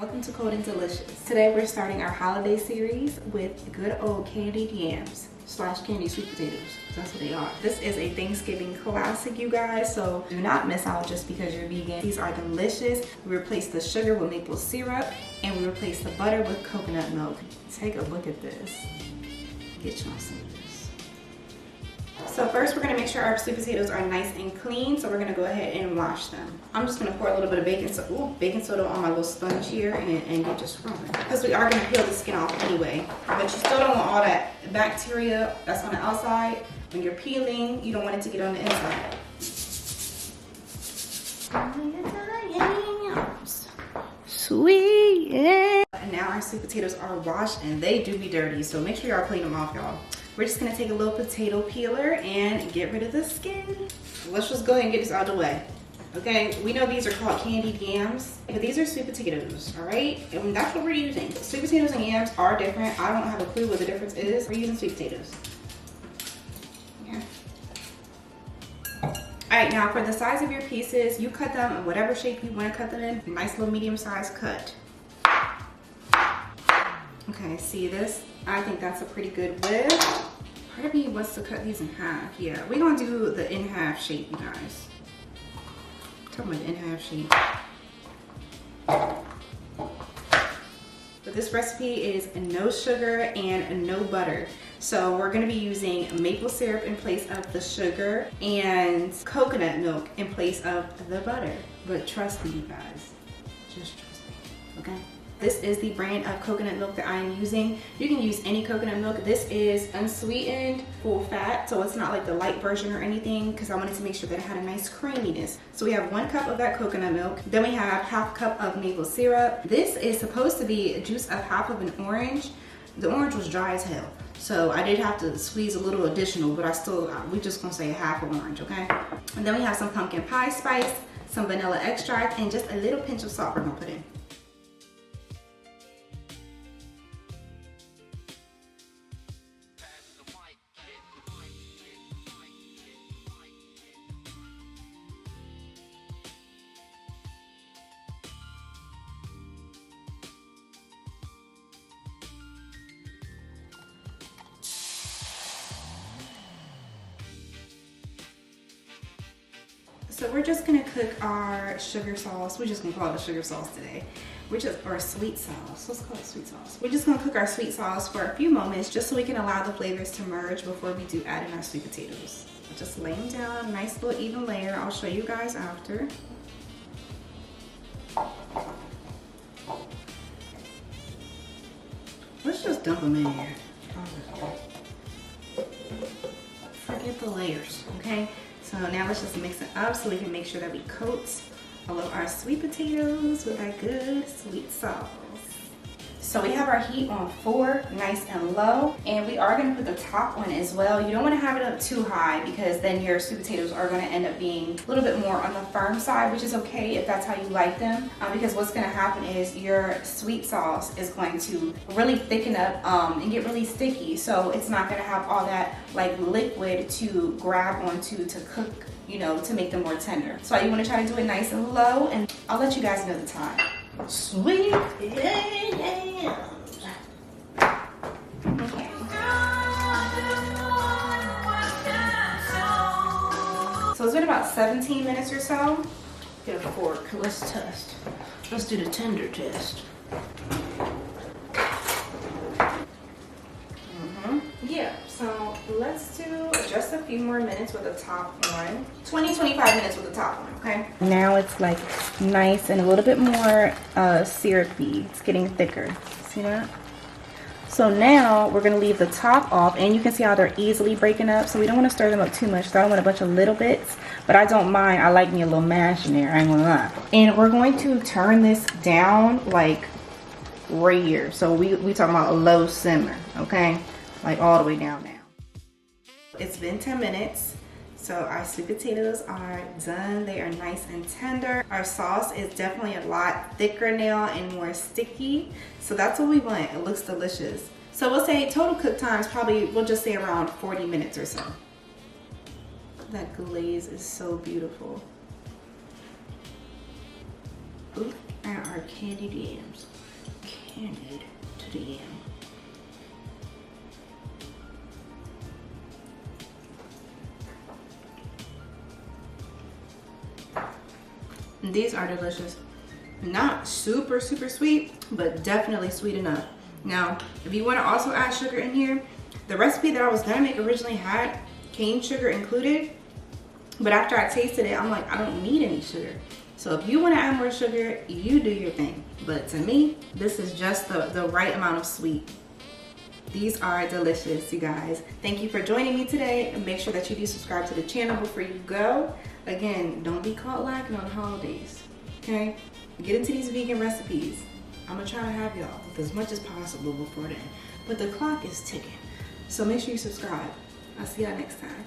Welcome to Cold and Delicious. Today we're starting our holiday series with good old candied yams / candied sweet potatoes. That's what they are. This is a Thanksgiving classic, you guys, so do not miss out just because you're vegan. These are delicious. We replaced the sugar with maple syrup and we replaced the butter with coconut milk. Take a look at this. Get y'all some of this. So first we're gonna make sure our sweet potatoes are nice and clean, so we're gonna go ahead and wash them. I'm just gonna pour a little bit of baking soda on my little sponge here and get just rubbing. Because we are gonna peel the skin off anyway. But you still don't want all that bacteria that's on the outside. When you're peeling, you don't want it to get on the inside. Sweet. And now our sweet potatoes are washed and they do be dirty, so make sure y'all clean them off, y'all. We're just gonna take a little potato peeler and get rid of the skin. Let's just go ahead and get this out of the way. Okay, we know these are called candied yams, but these are sweet potatoes, all right? And that's what we're using. Sweet potatoes and yams are different. I don't have a clue what the difference is. We're using sweet potatoes. Yeah. All right, now for the size of your pieces, you cut them in whatever shape you wanna cut them in. Nice little medium-sized cut. Okay, see this? I think that's a pretty good width. Part of me wants to cut these in half. Yeah, we're gonna do the in half shape, you guys. I'm talking about the in half shape. But this recipe is no sugar and no butter. So we're gonna be using maple syrup in place of the sugar and coconut milk in place of the butter. But trust me, you guys, just trust me, okay? This is the brand of coconut milk that I am using. You can use any coconut milk. This is unsweetened, full fat, so it's not like the light version or anything, because I wanted to make sure that it had a nice creaminess. So we have 1 cup of that coconut milk. Then we have half cup of maple syrup. This is supposed to be juice of half of an orange. The orange was dry as hell, so I did have to squeeze a little additional, but we just gonna say half an orange, okay? And then we have some pumpkin pie spice, some vanilla extract, and just a little pinch of salt we're gonna put in. So we're just gonna cook our sugar sauce. We're just gonna call it a sugar sauce today. Or sweet sauce. Let's call it sweet sauce. We're just gonna cook our sweet sauce for a few moments just so we can allow the flavors to merge before we do add in our sweet potatoes. I'll just lay them down, a nice little even layer. I'll show you guys after. Let's just dump them in here. Forget the layers, okay? So now let's just mix it up so we can make sure that we coat all of our sweet potatoes with our good sweet sauce. So we have our heat on 4, nice and low, and we are gonna put the top on as well. You don't wanna have it up too high because then your sweet potatoes are gonna end up being a little bit more on the firm side, which is okay if that's how you like them, because what's gonna happen is your sweet sauce is going to really thicken up and get really sticky. So it's not gonna have all that like liquid to grab onto to cook, you know, to make them more tender. So you wanna try to do it nice and low, and I'll let you guys know the time. Sweet yams. Okay. So it's been about 17 minutes or so. Get a fork. Let's test. Let's do the tender test. Yeah, so let's do just a few more minutes with the top on. 20-25 minutes with the top on, okay? Now it's like nice and a little bit more syrupy. It's getting thicker. See that? So now we're gonna leave the top off, and you can see how they're easily breaking up. So we don't want to stir them up too much. So I don't want a bunch of little bits, but I don't mind. I like me a little mash in there. I ain't gonna lie. And we're going to turn this down like right here. So we talking about a low simmer, okay? Like all the way down now. It's been 10 minutes. So our sweet potatoes are done. They are nice and tender. Our sauce is definitely a lot thicker now and more sticky. So that's what we want. It looks delicious. So we'll say total cook time is probably, we'll just say around 40 minutes or so. That glaze is so beautiful. Look add our candied yams. Candied to the yam. These are delicious. Not super sweet, but definitely sweet enough. Now, if you want to also add sugar in here, the recipe that I was gonna make originally had cane sugar included, but after I tasted it, I'm like, I don't need any sugar. So if you want to add more sugar, you do your thing. But to me, this is just the right amount of sweet. These are delicious, you guys. Thank you for joining me today, and make sure that you do subscribe to the channel before you go. Again, don't be caught lacking on the holidays, okay? Get into these vegan recipes. I'm gonna try to have y'all with as much as possible before then. But the clock is ticking. So make sure you subscribe. I'll see y'all next time.